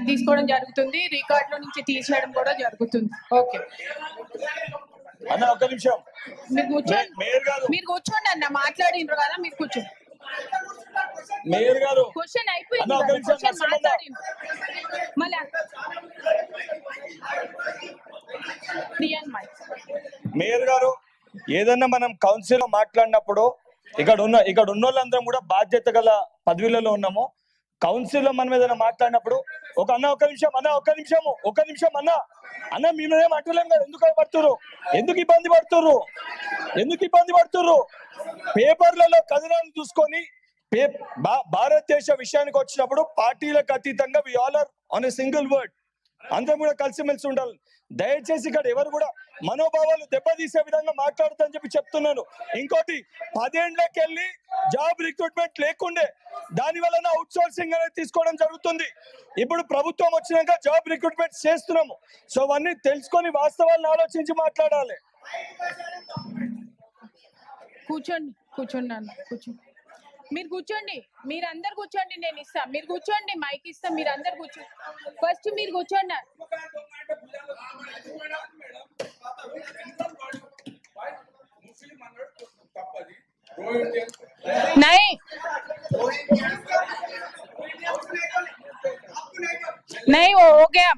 తీసుకోవడం జరుగుతుంది, రికార్డ్ లో నుంచి తీసేయడం కూడా జరుగుతుంది. ఓకే అన్న ఒక్క నిమిషం, మీరు కూర్చోండి, మేయర్ గారు మీరు కూర్చోండి అన్న, మాట్లాడిండ్రు కదా మీరు కూర్చోండి. మేయర్ గారు క్వశ్చన్ అయిపోయింది, మాట్లాడిండ్రు మళ్ళీ. మేయర్ గారు ఏదన్నా మనం కౌన్సిల్ లో మాట్లాడినప్పుడు ఇక్కడ ఉన్న వాళ్ళందరం కూడా బాధ్యత గల పదవులలో ఉన్నాము. కౌన్సిల్ లో మనం ఏదైనా మాట్లాడినప్పుడు ఒక నిమిషం అన్న మీ మీద అంటలేం కదా, ఎందుకు పడుతుర్రు, ఎందుకు ఇబ్బంది పడుతుర్రు పేపర్లలో కథనాలు చూసుకొని భారతదేశ విషయానికి వచ్చినప్పుడు పార్టీలకు అతీతంగా we all are on a single word, అందరం కూడా కలిసిమెలిసి ఉండాలి. దయచేసి ఇక్కడ ఎవరు కూడా మనోభావాలు దెబ్బతీసే విధంగా మాట్లాడుతుందని చెప్పి చెప్తున్నాను. ఇంకోటి 10 ఏళ్ళకి వెళ్ళి జాబ్ రిక్రూట్మెంట్ లేకుండే, దాని వలన అవుట్ సోర్సింగ్ అనేది తీసుకోవడం జరుగుతుంది. ఇప్పుడు ప్రభుత్వం వచ్చినాక జాబ్ రిక్రూట్మెంట్ చేస్తున్నాము. సో అవన్నీ తెలుసుకొని వాస్తవాలను ఆలోచించి మాట్లాడాలి. కూర్చోండి అన్న, మీరు కూర్చోండి, మీరు అందరు కూర్చోండి, నేను ఇస్తా, మీరు కూర్చోండి, మైక్ ఇస్తా, మీరు అందరు కూర్చోండి, ఫస్ట్ మీరు కూర్చోండి. नहीं वो हो गया